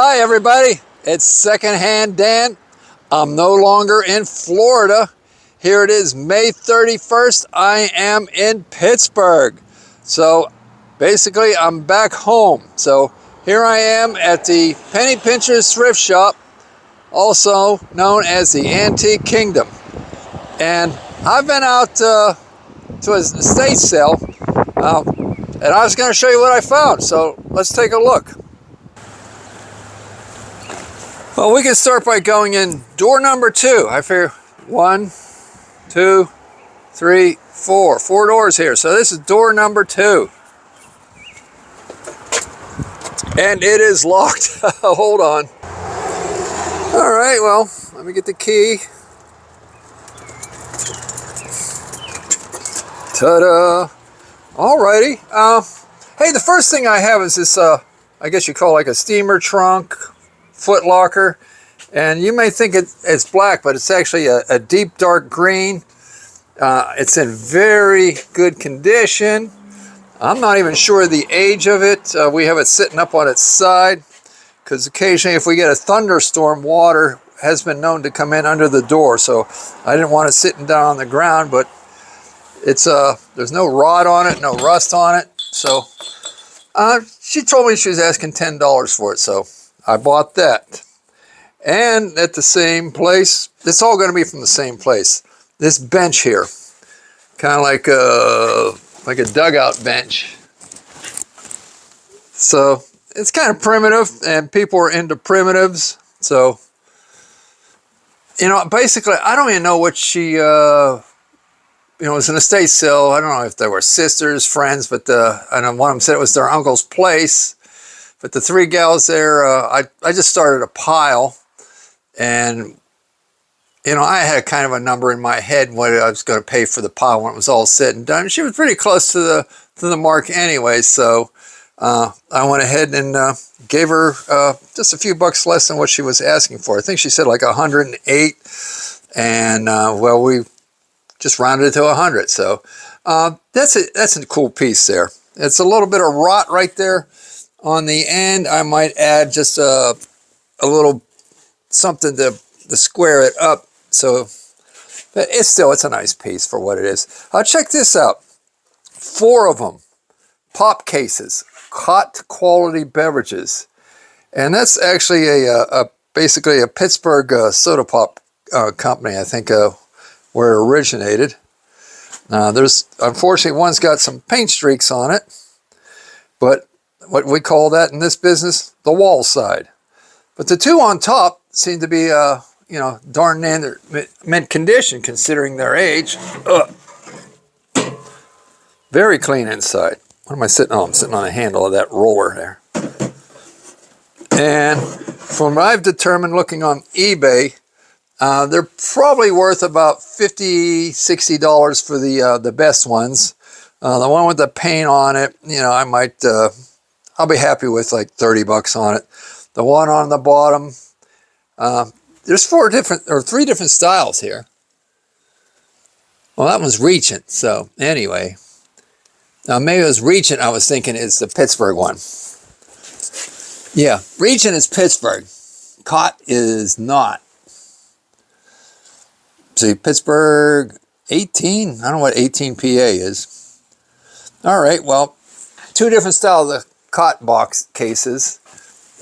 Hi everybody, it's Secondhand Dan. I'm no longer in Florida. Here it is, May 31st. I am in Pittsburgh. So basically I'm back home. So here I am at the Penny Pinchers Thrift Shop, also known as the Antique Kingdom. And I've been out to an estate sale, and I was going to show you what I found. So let's take a look. Well, we can start by going in door number 2. I figure 1, 2, 3, 4. 4 doors here. So this is door number 2. And it is locked. Hold on. All right, well, let me get the key. Ta-da. All righty. Hey, the first thing I have is this, I guess you call it like a steamer trunk foot locker, and you may think it's black, but it's actually a deep dark green. It's in very good condition. I'm not even sure the age of it. We have it sitting up on its side because occasionally if we get a thunderstorm, water has been known to come in under the door, so I didn't want it sitting down on the ground. But it's there's no rot on it, no rust on it. So she told me she was asking $10 for it, so I bought that. And at the same place, it's all going to be from the same place. This bench here, kind of like a dugout bench. So it's kind of primitive, and people are into primitives. So, you know, basically, I don't even know what she, you know, it was an estate sale. I don't know if they were sisters, friends, but I know one of them said it was their uncle's place. But the 3 gals there, I just started a pile, and, you know, I had kind of a number in my head what I was going to pay for the pile when it was all said and done. She was pretty close to the mark anyway, so I went ahead and gave her just a few bucks less than what she was asking for. I think she said like 108, and well, we just rounded it to 100. So that's a cool piece there. It's a little bit of rot right there on the end. I might add just a little something to square it up. So, but it's a nice piece for what it is. Check this out. 4 of them, pop cases, Cott quality beverages, and that's actually basically a Pittsburgh soda pop company. I think where it originated. There's unfortunately one's got some paint streaks on it, but what we call that in this business, the wall side. But the 2 on top seem to be, you know, darn near mint condition considering their age. Very clean inside. What am I sitting on? I'm sitting on a handle of that roller there. And from what I've determined looking on eBay, they're probably worth about $50, $60 for the best ones. The one with the paint on it, you know, I might... I'll be happy with like 30 bucks on it. The one on the bottom, there's 3 different styles here. Well, that one's Regent. So anyway, now maybe it was Regent. I was thinking it's the Pittsburgh one. Yeah, Regent is Pittsburgh. Cott is not. See, Pittsburgh 18. I don't know what 18 PA is. All right, well, 2 different styles of Cott box cases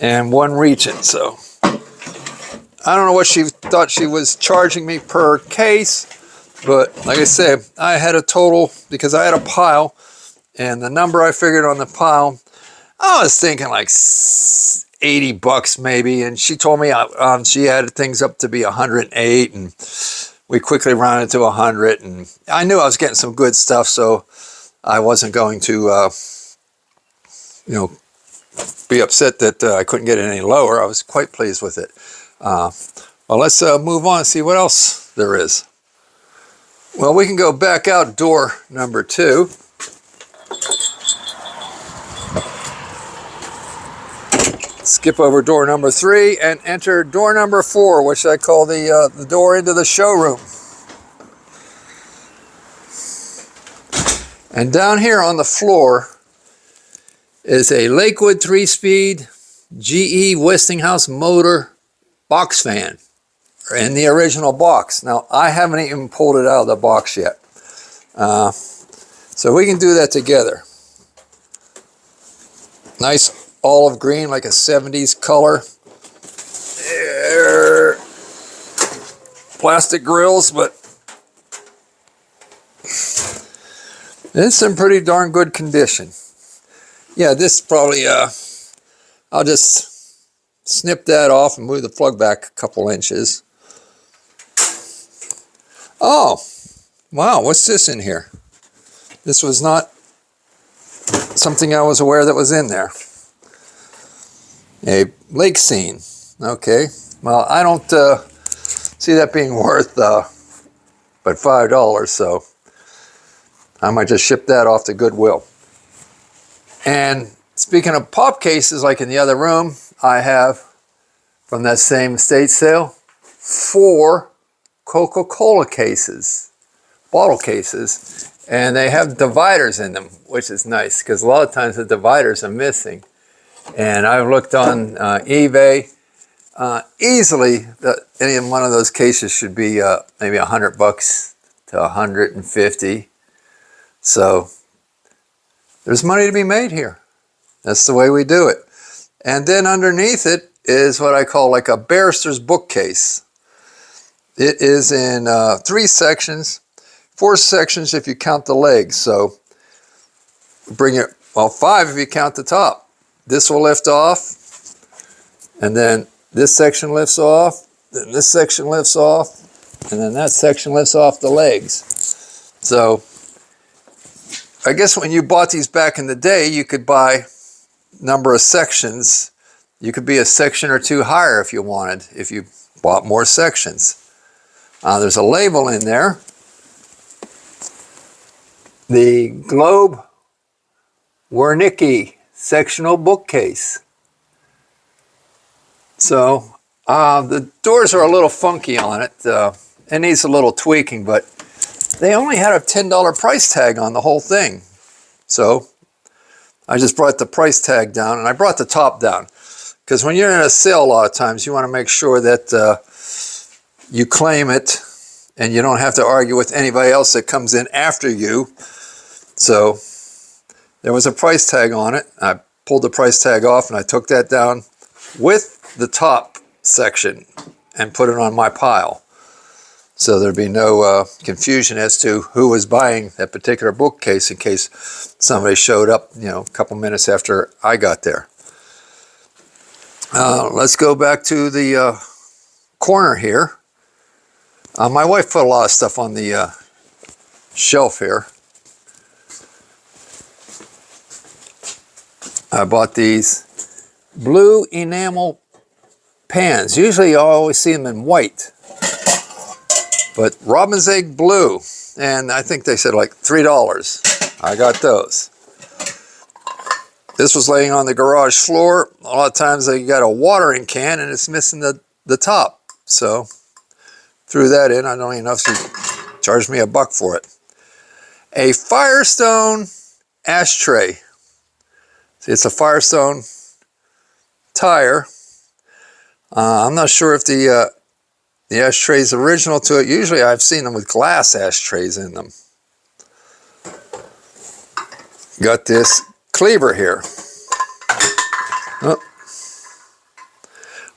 and 1 Regent. So I don't know what she thought she was charging me per case, but like I said, I had a total because I had a pile, and the number I figured on the pile, I was thinking like 80 bucks maybe, and she told me she added things up to be 108, and we quickly rounded to 100, and I knew I was getting some good stuff, so I wasn't going to you know, be upset that I couldn't get it any lower. I was quite pleased with it. Well, let's move on and see what else there is. Well, we can go back out door number 2. Skip over door number 3 and enter door number 4, which I call the door into the showroom. And down here on the floor is a Lakewood 3-speed GE Westinghouse motor box fan in the original box. Now, I haven't even pulled it out of the box yet. So we can do that together. Nice olive green, like a 70s color. There. Plastic grills, but it's in pretty darn good condition. Yeah, this probably, I'll just snip that off and move the plug back a couple inches. Oh, wow, what's this in here? This was not something I was aware that was in there. A lake scene. Okay, well, I don't see that being worth but $5, so I might just ship that off to Goodwill. And speaking of pop cases, like in the other room, I have, from that same estate sale, 4 Coca-Cola cases, bottle cases, and they have dividers in them, which is nice, because a lot of times the dividers are missing. And I've looked on eBay. Easily, any one of those cases should be maybe $100 to $150. So there's money to be made here. That's the way we do it. And then underneath it is what I call like a barrister's bookcase. It is in 3 sections, 4 sections if you count the legs. So bring it, well, 5 if you count the top. This will lift off, and then this section lifts off, then this section lifts off, and then that section lifts off the legs. So I guess when you bought these back in the day, you could buy number of sections. You could be a section or 2 higher if you wanted, if you bought more sections. There's a label in there. The Globe Wernicke sectional bookcase. So the doors are a little funky on it. It needs a little tweaking, but they only had a $10 price tag on the whole thing. So I just brought the price tag down, and I brought the top down. Because when you're in a sale, a lot of times you want to make sure that you claim it and you don't have to argue with anybody else that comes in after you. So there was a price tag on it. I pulled the price tag off and I took that down with the top section and put it on my pile. So there'd be no confusion as to who was buying that particular bookcase in case somebody showed up, a couple minutes after I got there. Let's go back to the corner here. My wife put a lot of stuff on the shelf here. I bought these blue enamel pans. Usually you always see them in white, but robin's egg blue, and I think they said like $3. I got those. This was laying on the garage floor. A lot of times they got a watering can and it's missing the top. So threw that in. I don't even know if she charged me $1 for it. A Firestone ashtray. See, it's a Firestone tire. I'm not sure if the ashtray is original to it. Usually I've seen them with glass ashtrays in them. Got this cleaver here. Oh.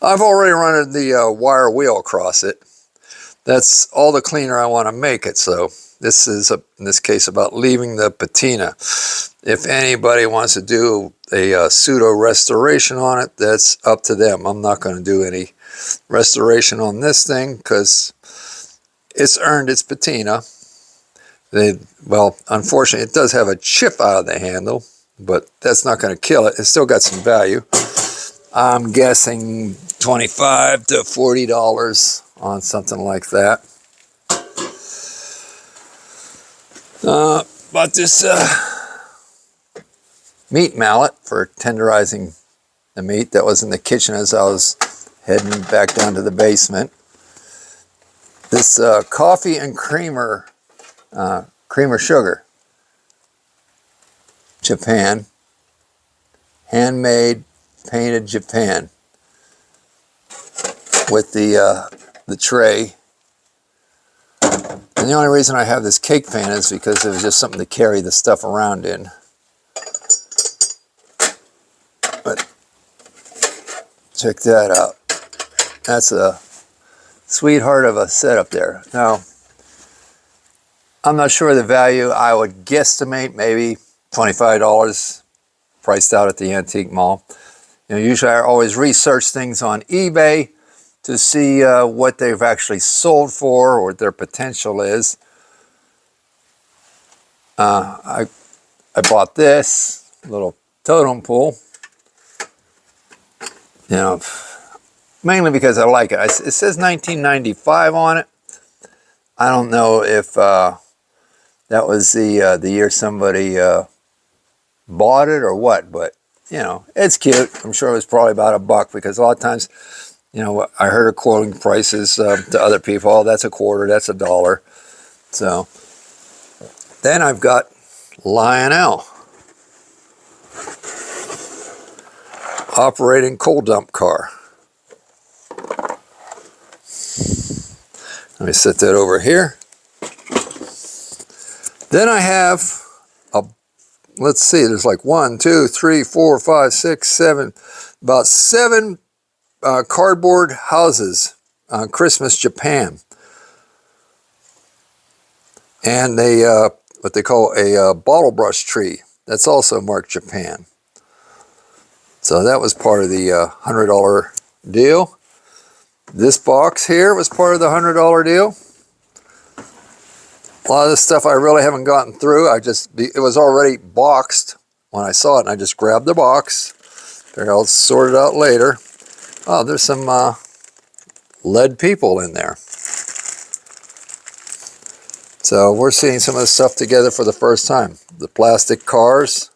I've already run the wire wheel across it. That's all the cleaner I want to make it. So this is, in this case, about leaving the patina. If anybody wants to do a pseudo restoration on it, that's up to them. I'm not going to do any restoration on this thing because it's earned its patina. Well, unfortunately, it does have a chip out of the handle, but that's not going to kill it. It's still got some value. I'm guessing $25 to $40 on something like that. Bought this meat mallet for tenderizing the meat that was in the kitchen as I was heading back down to the basement. This coffee and creamer sugar, Japan, handmade painted Japan with the tray. And the only reason I have this cake pan is because it was just something to carry the stuff around in. But check that out. That's a sweetheart of a setup there. Now, I'm not sure the value. I would guesstimate maybe $25 priced out at the antique mall. You know, usually I always research things on eBay to see what they've actually sold for or what their potential is. I bought this little totem pole, you know, mainly because I like it. It says 1995 on it. I don't know if that was the year somebody bought it or what, but you know, it's cute. I'm sure it was probably about $1 because a lot of times, you know, I heard of quoting prices to other people. Oh, that's $0.25, that's $1. So then I've got Lionel operating coal dump car. Let me set that over here. Then I have let's see, there's like 1, 2, 3, 4, 5, 6, 7, about 7 cardboard houses on Christmas Japan. And what they call a bottle brush tree. That's also marked Japan. So that was part of the $100 deal. This box here was part of the $100 deal. A lot of this stuff I really haven't gotten through. It was already boxed when I saw it, and I just grabbed the box. Figured I'll sort it out later. Oh, there's some lead people in there. So we're seeing some of this stuff together for the first time. The plastic cars,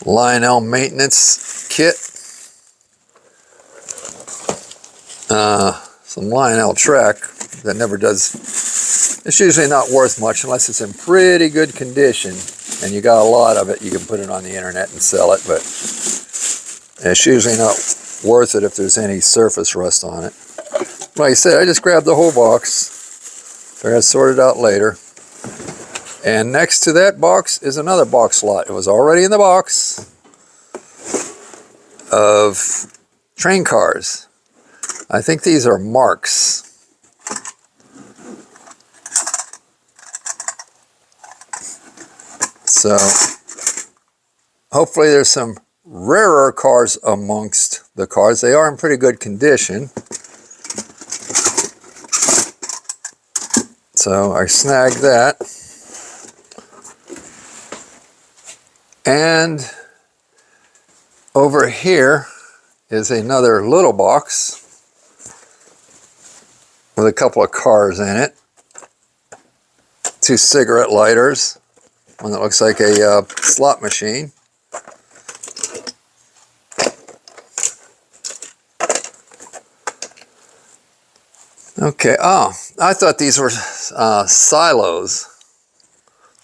Lionel maintenance kit, some Lionel track that never does. It's usually not worth much unless it's in pretty good condition and you got a lot of it. You can put it on the internet and sell it, but it's usually not worth it if there's any surface rust on it. Like I said, I just grabbed the whole box. Figured I'd sort it out later. And next to that box is another box lot. It was already in the box of train cars. I think these are marks. So hopefully there's some rarer cars amongst the cars. They are in pretty good condition. So I snagged that. And over here is another little box with a couple of cars in it. 2 cigarette lighters. One that looks like a slot machine. Okay, oh, I thought these were silos,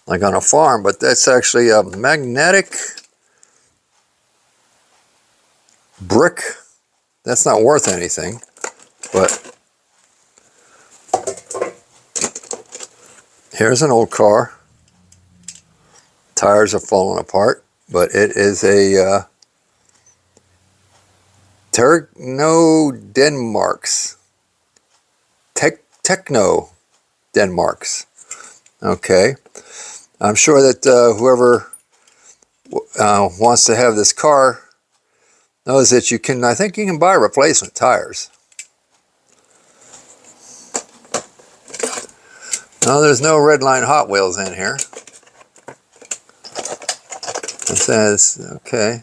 like on a farm, but that's actually a magnetic brick. That's not worth anything, but here's an old car. Tires are falling apart, but it is a Techno Denmark's. Techno Denmark's. Okay. I'm sure that whoever wants to have this car knows that you can, I think you can buy replacement tires. No, there's no red line Hot Wheels in here. It says, okay.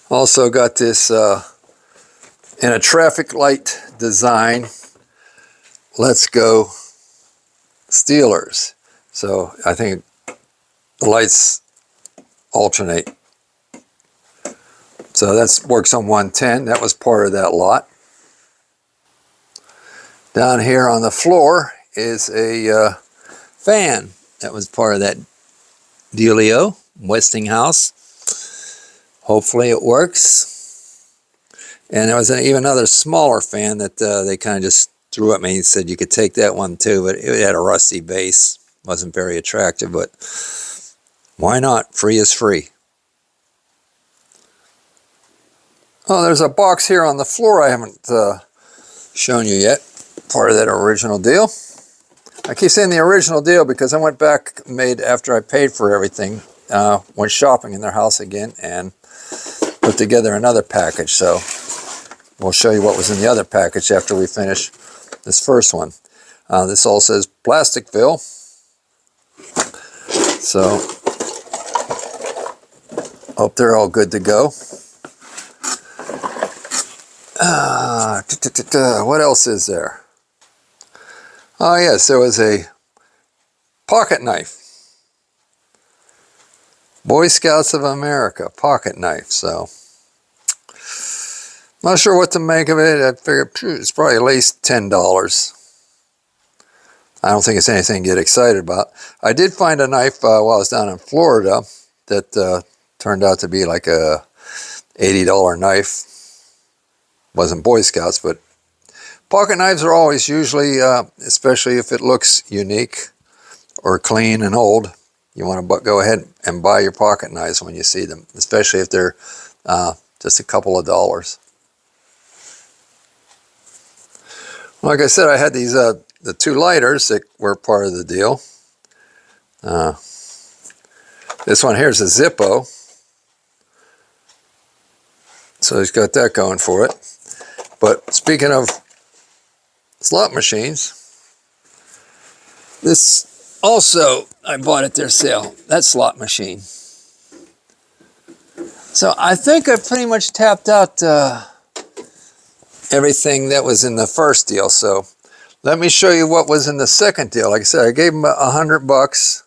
Also got this in a traffic light design. Let's go Steelers. So I think the lights alternate. So that works on 110. That was part of that lot. Down here on the floor is a fan. That was part of that dealio, Westinghouse. Hopefully it works. And there was even another smaller fan that they kind of just threw at me and said you could take that one too, but it had a rusty base. Wasn't very attractive, but why not? Free is free. Oh, there's a box here on the floor I haven't shown you yet. Part of that original deal. I keep saying the original deal because I went back, after I paid for everything, went shopping in their house again and put together another package. So we'll show you what was in the other package after we finish this first one. This all says Plasticville. So hope they're all good to go. What else is there? Oh yes, there was a pocket knife. Boy Scouts of America pocket knife. So not sure what to make of it. I figured it's probably at least $10. I don't think it's anything to get excited about. I did find a knife while I was down in Florida that turned out to be like a $80 knife. Wasn't Boy Scouts, but pocket knives are always usually, especially if it looks unique or clean and old, you want to go ahead and buy your pocket knives when you see them, especially if they're just a couple of dollars. Like I said, I had these the two lighters that were part of the deal. This one here is a Zippo, so it's got that going for it. But speaking of slot machines, this also I bought at their sale, that slot machine. So I think I pretty much tapped out everything that was in the first deal. So let me show you what was in the second deal. Like I said, I gave them $100,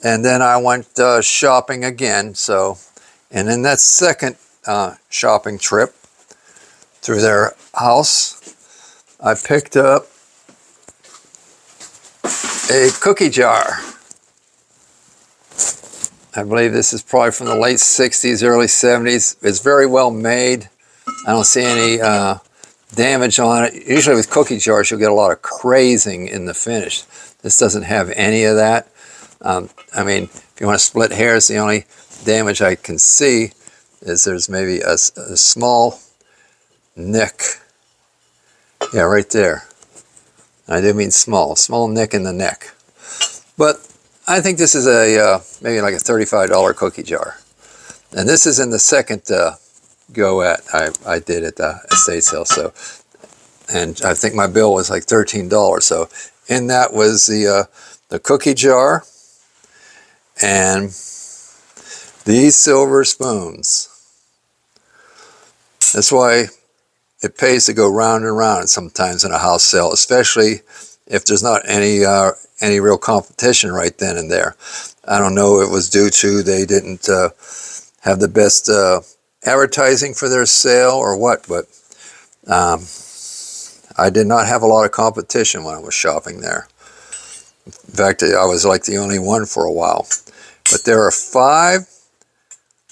and then I went shopping again. So, and in that second shopping trip through their house, I picked up a cookie jar. I believe this is probably from the late 60s, early 70s. It's very well made. I don't see any damage on it. Usually with cookie jars, you'll get a lot of crazing in the finish. This doesn't have any of that. I mean, if you want to split hairs, the only damage I can see is there's maybe a small nick. Yeah, right there. I do mean small nick in the neck. But I think this is a maybe like a $35 cookie jar. And this is in the second go at I did at the estate sale. So, and I think my bill was like $13. So in that was the cookie jar and these silver spoons. That's why it pays to go round and round sometimes in a house sale, especially if there's not any real competition right then and there. I don't know if it was due to they didn't have the best advertising for their sale or what, but I did not have a lot of competition when I was shopping there. In fact, I was like the only one for a while. But there are 5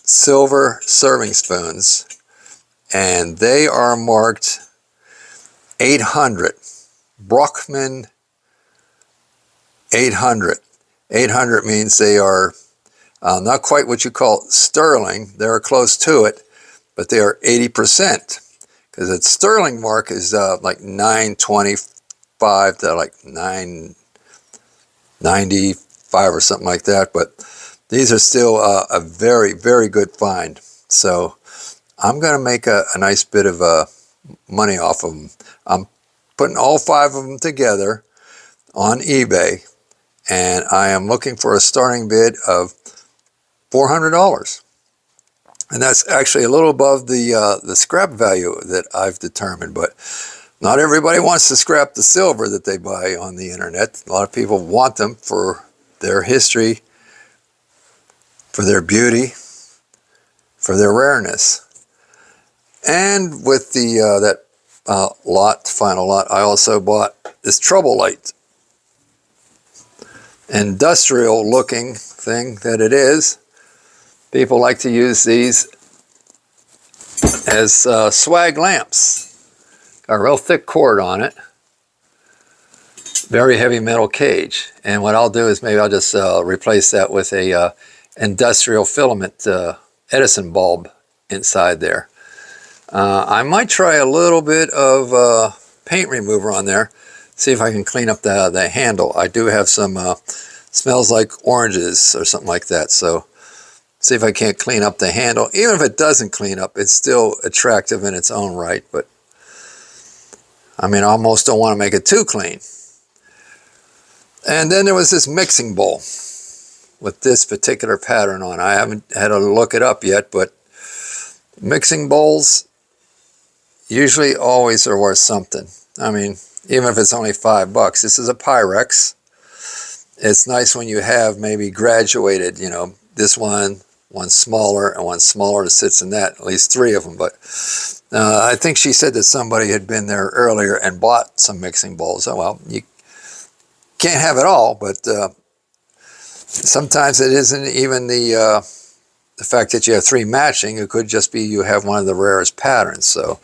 silver serving spoons, and they are marked 800. Brockman 800. 800 means they are not quite what you call sterling. They're close to it, but they are 80%. Because its sterling mark is like 925 to like 995 or something like that. But these are still a very, very good find. So I'm going to make a nice bit of money off of them. I'm putting all 5 of them together on eBay, and I am looking for a starting bid of $400. And that's actually a little above the scrap value that I've determined. But not everybody wants to scrap the silver that they buy on the internet. A lot of people want them for their history, for their beauty, for their rareness. And with the that final lot, I also bought this trouble light. industrial looking thing that it is. People like to use these as swag lamps. Got a real thick cord on it. Very heavy metal cage. And what I'll do is maybe I'll just replace that with a industrial filament Edison bulb inside there. I might try a little bit of paint remover on there, see if I can clean up the handle. I do have some smells like oranges or something like that, so see if I can't clean up the handle. Even if it doesn't clean up, it's still attractive in its own right, but I mean, I almost don't want to make it too clean. And then there was this mixing bowl with this particular pattern on. I haven't had to look it up yet, but mixing bowls usually always are worth something. I mean, even if it's only $5. This is a Pyrex. It's nice when you have maybe graduated, you know, this one smaller, and one smaller that sits in that, at least 3 of them. But I think she said that somebody had been there earlier and bought some mixing bowls. Oh, well, you can't have it all, but sometimes it isn't even the fact that you have 3 matching. It could just be you have one of the rarest patterns. So,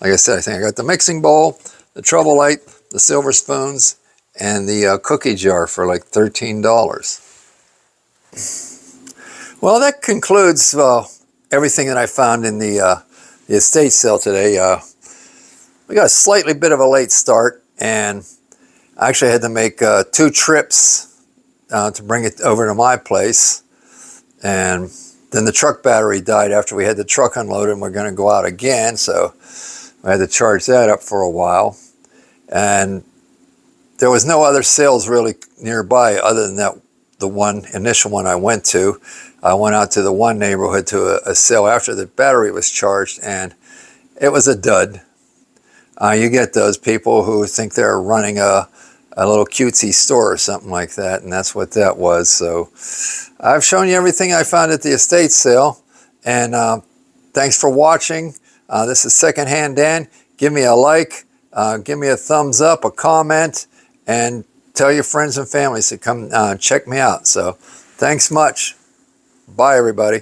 like I said, I think I got the mixing bowl, the trouble light, the silver spoons, and the cookie jar for like $13. Well, that concludes everything that I found in the estate sale today. We got a slightly bit of a late start, and I actually had to make 2 trips to bring it over to my place. And then the truck battery died after we had the truck unloaded, and we're going to go out again, so I had to charge that up for a while. And there was no other sales really nearby other than that, the one initial one I went to. I went out to the one neighborhood to a sale after the battery was charged, and it was a dud. You get those people who think they're running a little cutesy store or something like that, and that's what that was. So I've shown you everything I found at the estate sale, and thanks for watching. This is Secondhand Dan. Give me a like, give me a thumbs up, a comment, and tell your friends and families to come check me out. So thanks much. Bye, everybody.